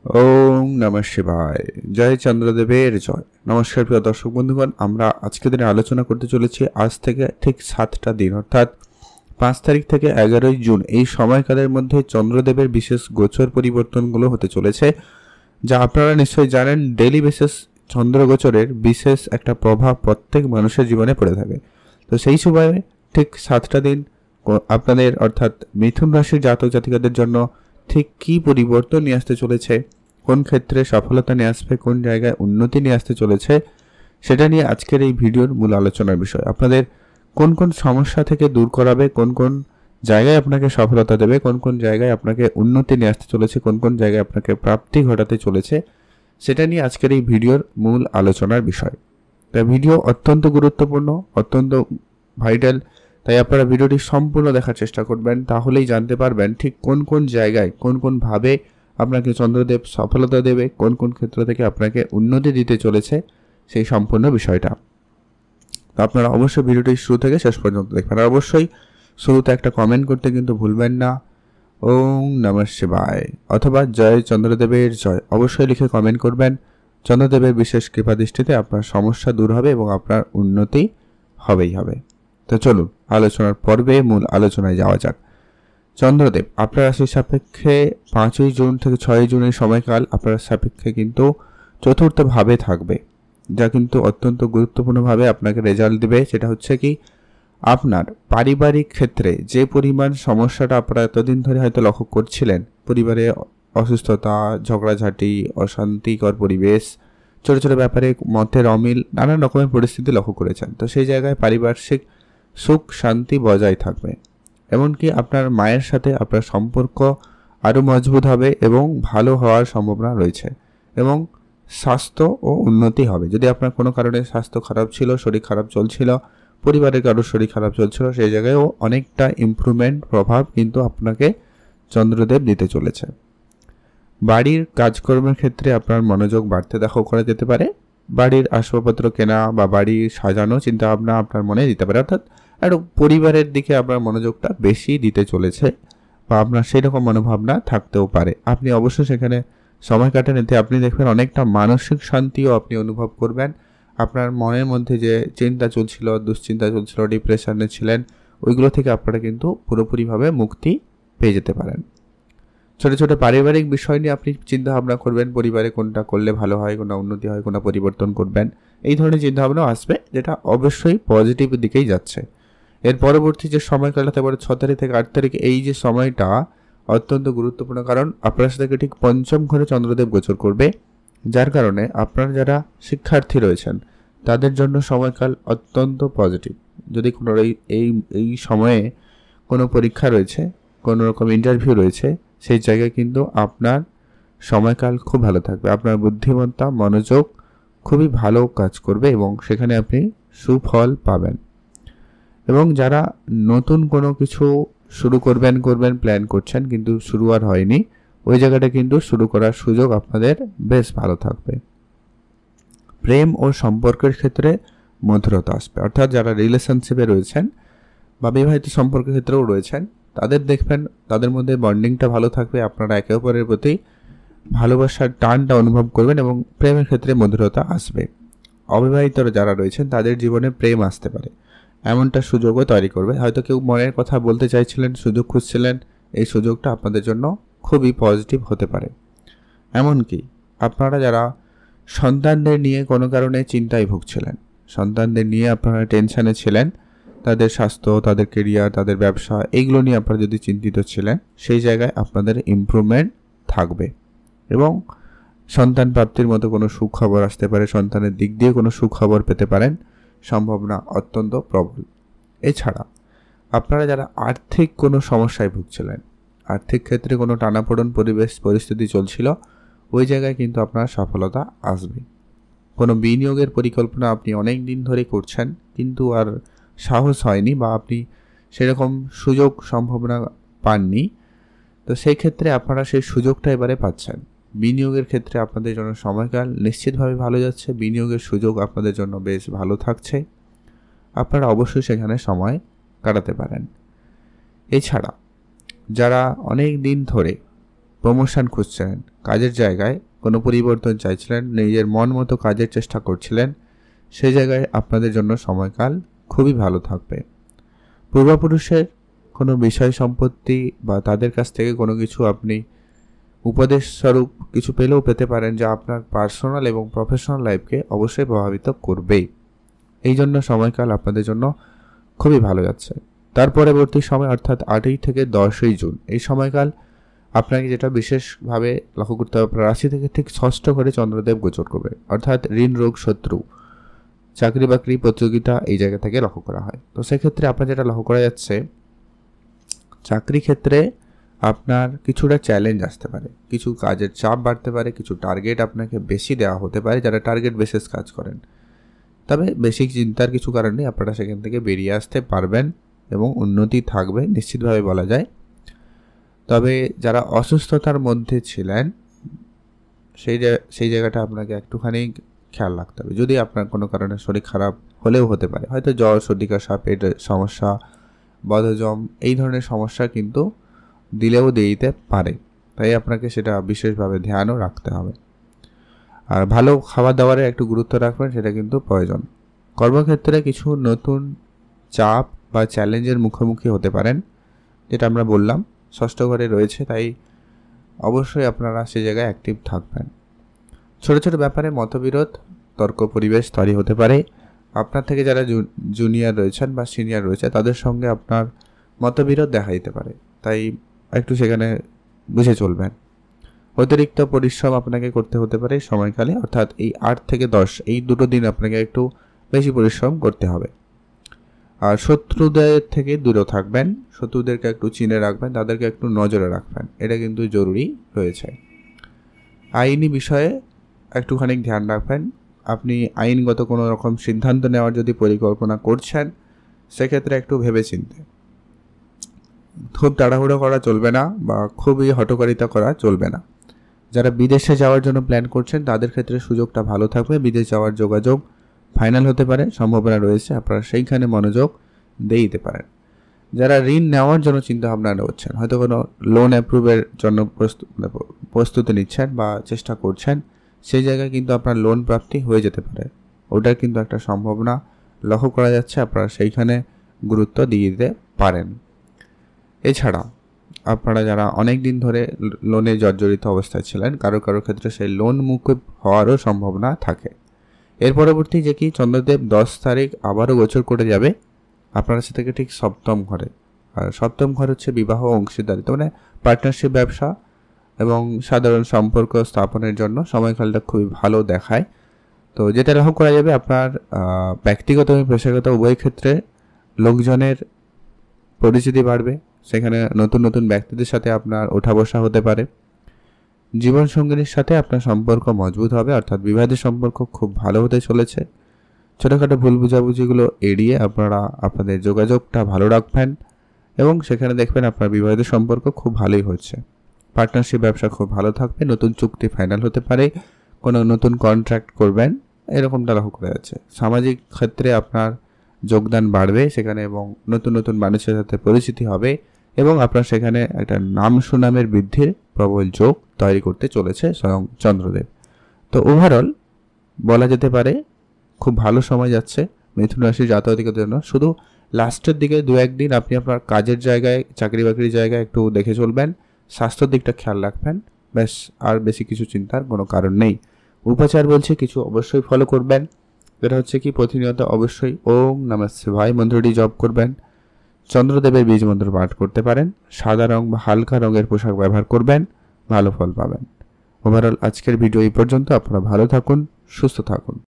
ওম নমঃ শিবায়। জয় চন্দ্রদেবের জয়। নমস্কার প্রিয় দর্শক বন্ধুগণ, আমরা আজকে দিনে আলোচনা করতে চলেছি আজ থেকে ঠিক 7টা দিন অর্থাৎ 5 তারিখ থেকে 11ই জুন এই সময়কালের মধ্যে চন্দ্রদেবের বিশেষ গোচর পরিবর্তনগুলো হতে চলেছে, যা আপনারা নিশ্চয়ই জানেন। ডেইলি বেসিস চন্দ্রগোচরের বিশেষ একটা প্রভাব প্রত্যেক মানুষের জীবনে পড়ে থাকে। তো সেই সময়ে ঠিক 7টা দিন আপনাদের অর্থাৎ মিথুন রাশির জাতক জাতিকাদের জন্য ঠিক কী পরিবর্তন নিয়ে আসতে চলেছে, কোন ক্ষেত্রে সফলতা নিয়ে আসবে, কোন জায়গায় উন্নতি নিয়ে আসতে চলেছে, সেটা নিয়ে আজকের এই ভিডিওর মূল আলোচনার বিষয়। আপনাদের কোন কোন সমস্যা থেকে দূর করাবে, কোন কোন জায়গায় আপনাকে সফলতা দেবে, কোন কোন জায়গায় আপনাকে উন্নতি নিয়ে আসতে চলেছে, কোন কোন জায়গায় আপনাকে প্রাপ্তি ঘটাতে চলেছে, সেটা নিয়ে আজকের এই ভিডিওর মূল আলোচনার বিষয়। তাই ভিডিও অত্যন্ত গুরুত্বপূর্ণ, অত্যন্ত ভাইটাল। তাই আপনারা ভিডিওটি সম্পূর্ণ দেখার চেষ্টা করবেন, তাহলেই জানতে পারবেন ঠিক কোন কোন জায়গায় কোন কোন ভাবে আপনাকে চন্দ্রদেব সফলতা দেবে, কোন কোন ক্ষেত্র থেকে আপনাকে উন্নতি দিতে চলেছে সেই সম্পূর্ণ বিষয়টা। তো আপনারা অবশ্যই ভিডিওটি শুরু থেকে শেষ পর্যন্ত দেখবেন। আর অবশ্যই শুরুতে একটা কমেন্ট করতে কিন্তু ভুলবেন না, ওম নমঃ শিবায় অথবা জয় চন্দ্রদেবের জয় অবশ্যই লিখে কমেন্ট করবেন। চন্দ্রদেবের বিশেষ কৃপা দৃষ্টিতে আপনার সমস্যা দূর হবে এবং আপনার উন্নতি হবেই হবে। তো চলুন আলোচনার পর্বে মূল আলোচনায় যাওয়া যাক। চন্দ্রদেব আপনার রাশির সাপেক্ষে 5ই জুন থেকে 6ই জুনের সময়কাল আপনার সাপেক্ষে কিন্তু চতুর্থ ভাবে থাকবে, যা কিন্তু অত্যন্ত গুরুত্বপূর্ণভাবে আপনাকে রেজাল্ট দেবে। সেটা হচ্ছে কি, আপনার পারিবারিক ক্ষেত্রে যে পরিমাণ সমস্যাটা আপনারা এতদিন ধরে হয়তো লক্ষ্য করছিলেন, পরিবারে অসুস্থতা, ঝগড়াঝাঁটি, অশান্তিকর পরিবেশ, ছোটো ছোটো ব্যাপারে মতের অমিল, নানান রকমের পরিস্থিতি লক্ষ্য করেছেন। তো সেই জায়গায় পারিপার্শ্বিক সুখ শান্তি বজায় থাকবে। এমনকি আপনার মায়ের সাথে আপনার সম্পর্ক আরও মজবুত হবে এবং ভালো হওয়ার সম্ভাবনা রয়েছে। এবং স্বাস্থ্য ও উন্নতি হবে। যদি আপনার কোনো কারণে স্বাস্থ্য খারাপ ছিল, শরীর খারাপ চলছিল, পরিবারের কারোর শরীর খারাপ চলছিল, সেই জায়গায়ও অনেকটা ইমপ্রুভমেন্ট প্রভাব কিন্তু আপনাকে চন্দ্রদেব দিতে চলেছে। বাড়ির কাজকর্মের ক্ষেত্রে আপনার মনোযোগ বাড়তে দেখা করা যেতে পারে। বাড়ির আসবাবপত্র কেনা বা বাড়ি সাজানো চিন্তাভাবনা আপনার মনে দিতে পারে, অর্থাৎ একটু পরিবারের দিকে আপনার মনোযোগটা বেশি দিতে চলেছে বা আপনার সেই রকম মনোভাবনা থাকতেও পারে। আপনি অবশ্যই সেখানে সময় কাটান, এতে আপনি দেখবেন অনেকটা মানসিক শান্তিও আপনি অনুভব করবেন। আপনার মনের মধ্যে যে চিন্তা চলছিল, দুশ্চিন্তা চলছিল, ডিপ্রেশনে ছিলেন, ওইগুলো থেকে আপনারা কিন্তু পুরোপুরিভাবে মুক্তি পেয়ে যেতে পারেন। ছোটো ছোটো পারিবারিক বিষয় নিয়ে আপনি চিন্তা ভাবনা করবেন, পরিবারে কোনটা করলে ভালো হয়, কোনটা উন্নতি হয়, কোনটা পরিবর্তন করবেন, এই ধরনের চিন্তাভাবনাও আসবে, যেটা অবশ্যই পজিটিভ দিকেই যাচ্ছে। এর পরবর্তী যে সময়কালটা তারপরে 6 তারিখ থেকে 8 তারিখ, এই যে সময়টা অত্যন্ত গুরুত্বপূর্ণ, কারণ আপনার সাথে ঠিক পঞ্চম ঘরে চন্দ্রদেব গোচর করবে, যার কারণে আপনার যারা শিক্ষার্থী রয়েছেন তাদের জন্য সময়কাল অত্যন্ত পজিটিভ। যদি কোনো এই এই সময়ে কোনো পরীক্ষা রয়েছে, কোনো রকম ইন্টারভিউ রয়েছে, সেই জায়গায় কিন্তু আপনার সময়কাল খুব ভালো থাকবে। আপনার বুদ্ধিমত্তা, মনোযোগ খুবই ভালো কাজ করবে এবং সেখানে আপনি সুফল পাবেন। এবং যারা নতুন কোনো কিছু শুরু করবেন প্ল্যান করছেন কিন্তু শুরু আর হয়নি, ওই জায়গাটা কিন্তু শুরু করার সুযোগ আপনাদের বেশ ভালো থাকবে। প্রেম ও সম্পর্কের ক্ষেত্রে মধুরতা আসবে, অর্থাৎ যারা রিলেশনশিপে রয়েছেন বা বিবাহিত সম্পর্কের ক্ষেত্রেও রয়েছেন, তাদের দেখবেন তাদের মধ্যে বন্ডিংটা ভালো থাকবে। আপনারা একে অপরের প্রতি ভালোবাসার টানটা অনুভব করবেন এবং প্রেমের ক্ষেত্রে মধুরতা আসবে। অবিবাহিতরা যারা রয়েছেন তাদের জীবনে প্রেম আসতে পারে, এমনটা সুযোগও তৈরি করবে। হয়তো কেউ মনের কথা বলতে চাইছিলেন, সুযোগ খুঁজছিলেন, এই সুযোগটা আপনাদের জন্য খুবই পজিটিভ হতে পারে। এমনকি আপনারা যারা সন্তানদের নিয়ে কোনো কারণে চিন্তায় ভুগছিলেন, সন্তানদের নিয়ে আপনারা টেনশানে ছিলেন, তাদের স্বাস্থ্য, তাদের কেরিয়ার, তাদের ব্যবসা, এইগুলো নিয়ে আপনারা যদি চিন্তিত ছিলেন, সেই জায়গায় আপনাদের ইমপ্রুভমেন্ট থাকবে এবং সন্তান প্রাপ্তির মতো কোনো সুখবর আসতে পারে, সন্তানের দিক দিয়ে কোনো সুখবর পেতে পারেন, সম্ভাবনা অত্যন্ত প্রবল। এছাড়া আপনারা যারা আর্থিক কোনো সমস্যায় ভুগছিলেন, আর্থিক ক্ষেত্রে কোনো টানাপোড়েন পরিস্থিতি চলছিল, ওই জায়গায় কিন্তু আপনার সফলতা আসবে। কোনো বিনিয়োগের পরিকল্পনা আপনি অনেক দিন ধরে করছেন কিন্তু আর সাহস হয়নি বা আপনি সেরকম সুযোগ সম্ভাবনা পাননি, তো সেই ক্ষেত্রে আপনারা সেই সুযোগটা এবারে পাচ্ছেন। বিনিয়োগের ক্ষেত্রে আপনাদের জন্য সময়কাল নিশ্চিতভাবে ভালো যাচ্ছে, বিনিয়োগের সুযোগ আপনাদের জন্য বেশ ভালো থাকছে, আপনারা অবশ্যই সেখানে সময় কাটাতে পারেন। এছাড়া যারা অনেক দিন ধরে প্রমোশন খুঁজছিলেন, কাজের জায়গায় কোনো পরিবর্তন চাইছিলেন, নিজের মন মতো কাজের চেষ্টা করছিলেন, সেই জায়গায় আপনাদের জন্য সময়কাল খুবই ভালো থাকবে। পূর্বপুরুষের কোনো বিষয় সম্পত্তি বা তাদের কাছ থেকে কোনো কিছু আপনি উপদেশ স্বরূপ কিছু পেলেও পেতে পারেন, যা আপনার পার্সোনাল এবং প্রফেশনাল লাইফকে অবশ্যই প্রভাবিত করবেই। এই জন্য সময়কাল আপনাদের জন্য খুবই ভালো যাচ্ছে। তার পরবর্তী সময় অর্থাৎ 8ই থেকে 10ই জুন এই সময়কাল আপনাকে যেটা বিশেষভাবে লক্ষ্য করতে হবে, আপনার রাশি থেকে ঠিক 6ষ্ঠ ঘরে চন্দ্রদেব গোচর করবে, অর্থাৎ ঋণ, রোগ, শত্রু, চাকরি বাকরি প্রতিযোগিতা এই জায়গা থেকে লক্ষ্য করা হয়। তো সেক্ষেত্রে আপনার যেটা লক্ষ্য করা যাচ্ছে, চাকরি ক্ষেত্রে আপনার কিছুটা চ্যালেঞ্জ আসতে পারে, কিছু কাজের চাপ বাড়তে পারে, কিছু টার্গেট আপনাকে বেশি দেওয়া হতে পারে যারা টার্গেট বেসিস কাজ করেন। তবে বেশি চিন্তার কিছু কারণ নেই, আপনারা সেখান থেকে বেরিয়ে আসতে পারবেন এবং উন্নতি থাকবে নিশ্চিতভাবে বলা যায়। তবে যারা অসুস্থতার মধ্যে ছিলেন সেই জায়গাটা আপনাকে একটুখানি খেয়াল রাখতে হবে। যদি আপনার কোনো কারণে শরীর খারাপ হলেও হতে পারে, হয়তো জ্বর, সর্দি কাশি, পেটের সমস্যা, বদহজম এই ধরনের সমস্যা কিন্তু দিলেও দিতে পারে, তাই আপনাকে সেটা বিশেষভাবে ধ্যানও রাখতে হবে। আর ভালো খাবার দাবারে একটু গুরুত্ব রাখবেন, সেটা কিন্তু প্রয়োজন। কর্মক্ষেত্রে কিছু নতুন চাপ বা চ্যালেঞ্জের মুখোমুখি হতে পারেন, যেটা আমরা বললাম 6ষ্ঠ ঘরে রয়েছে, তাই অবশ্যই আপনারা সে জায়গায় অ্যাক্টিভ থাকবেন। ছোট ছোট ব্যাপারে মতবিরোধ, তর্ক পরিবেশ তৈরি হতে পারে। আপনার থেকে যারা জুনিয়র রয়েছেন বা সিনিয়র রয়েছে তাদের সঙ্গে আপনার মতবিরোধ দেখা দিতে পারে, তাই একটু সেখানে বুঝে চলবেন। অতিরিক্ত পরিশ্রম আপনাকে করতে হতে পারে সময়কালে, অর্থাৎ এই 8 থেকে 10 এই দুটো দিন আপনাকে একটু বেশি পরিশ্রম করতে হবে। আর শত্রুদের থেকে দূরে থাকবেন, শত্রুদেরকে একটু চিনে রাখবেন, তাদেরকে একটু নজরে রাখবেন, এটা কিন্তু জরুরি রয়েছে। আইনি বিষয়ে একটুখানি ধ্যান রাখবেন। আপনি আইনগত কোনো রকম সিদ্ধান্ত নেওয়ার যদি পরিকল্পনা করছেন, সেক্ষেত্রে একটু ভেবেচিন্তে, খুব তাড়াহুড়ো করা চলবে না বা খুবই হঠকারিতা করা চলবে না। যারা বিদেশে যাওয়ার জন্য প্ল্যান করছেন তাদের ক্ষেত্রে সুযোগটা ভালো থাকবে, বিদেশ যাওয়ার যোগাযোগ ফাইনাল হতে পারে, সম্ভাবনা রয়েছে, আপনারা সেইখানে মনোযোগ দিয়ে দিতে পারেন। যারা ঋণ নেওয়ার জন্য চিন্তাভাবনা করছেন, হয়তো কোনো লোন অ্যাপ্রুভের জন্য প্রস্তুতি নিচ্ছেন বা চেষ্টা করছেন, সেই জায়গায় কিন্তু আপনার লোন প্রাপ্তি হয়ে যেতে পারে, ওটার কিন্তু একটা সম্ভাবনা লক্ষ্য করা যাচ্ছে, আপনারা সেইখানে গুরুত্ব দিয়ে দিতে পারেন। এছাড়া আপনারা যারা অনেক দিন ধরে লোনে জর্জরিত অবস্থায় ছিলেন, কারো ক্ষেত্রে সেই লোন মুকুব হওয়ারও সম্ভাবনা থাকে। এর পরবর্তী যে কি চন্দ্রদেব 10 তারিখ আবারও গোচর করে যাবে আপনার কাছে থেকে ঠিক 7ম ঘরে। আর 7ম ঘর হচ্ছে বিবাহ, অংশীদারিত্ব, মানে পার্টনারশিপ, ব্যবসা এবং সাধারণ সম্পর্ক স্থাপনের জন্য সময়কালটা খুবই ভালো দেখায়। তো যেটা লক্ষ্য করা যাবে, আপনার ব্যক্তিগত এবং পেশাগত উভয় ক্ষেত্রে লোকজনের পরিচিতি বাড়বে, সেখানে নতুন নতুন ব্যক্তিদের সাথে আপনার ওঠা বসা হতে পারে। জীবনসঙ্গিনীর সাথে আপনার সম্পর্ক মজবুত হবে, অর্থাৎ বিবাহের সম্পর্ক খুব ভালো হতে চলেছে। ছোটোখাটো ভুল বুঝাবুঝিগুলো এড়িয়ে আপনারা আপনাদের যোগাযোগটা ভালো রাখবেন এবং সেখানে দেখবেন আপনার বিবাহিত সম্পর্ক খুব ভালোই হচ্ছে। পার্টনারশিপ, ব্যবসা খুব ভালো থাকবে, নতুন চুক্তি ফাইনাল হতে পারে, কোনো নতুন কন্ট্রাক্ট করবেন, এরকমটা লক্ষ্য করা যাচ্ছে। সামাজিক ক্ষেত্রে আপনার যোগদান বাড়বে সেখানে এবং নতুন নতুন মানুষের সাথে পরিচিতি হবে এবং আপনার সেখানে একটা নাম সুনামের বৃদ্ধির প্রবল যোগ তৈরি করতে চলেছে স্বয়ং চন্দ্রদেব। তো ওভারঅল বলা যেতে পারে খুব ভালো সময় যাচ্ছে মিথুন রাশির জাতকদের জন্য। শুধু লাস্টের দিকে 2-1 দিন আপনি আপনার কাজের জায়গায়, চাকরি বাকরির জায়গায় একটু দেখে চলবেন, স্বাস্থ্যের দিকটা খেয়াল রাখবেন, ব্যাস, আর বেশি কিছু চিন্তার কোনো কারণ নেই। উপাচার বলছে কিছু অবশ্যই ফলো করবেন, যেটা হচ্ছে কি প্রতিনিয়ত অবশ্যই ওম নমঃ শিবায় মন্ত্রটি জপ করবেন, চন্দ্রদেবের বীজ মন্ত্র পাঠ করতে পারেন, সাদা রং বা হালকা রঙের পোশাক ব্যবহার করবেন, ভালো ফল পাবেন। ওভারঅল আজকের ভিডিও এই পর্যন্ত। আপনারা ভালো থাকুন, সুস্থ থাকুন।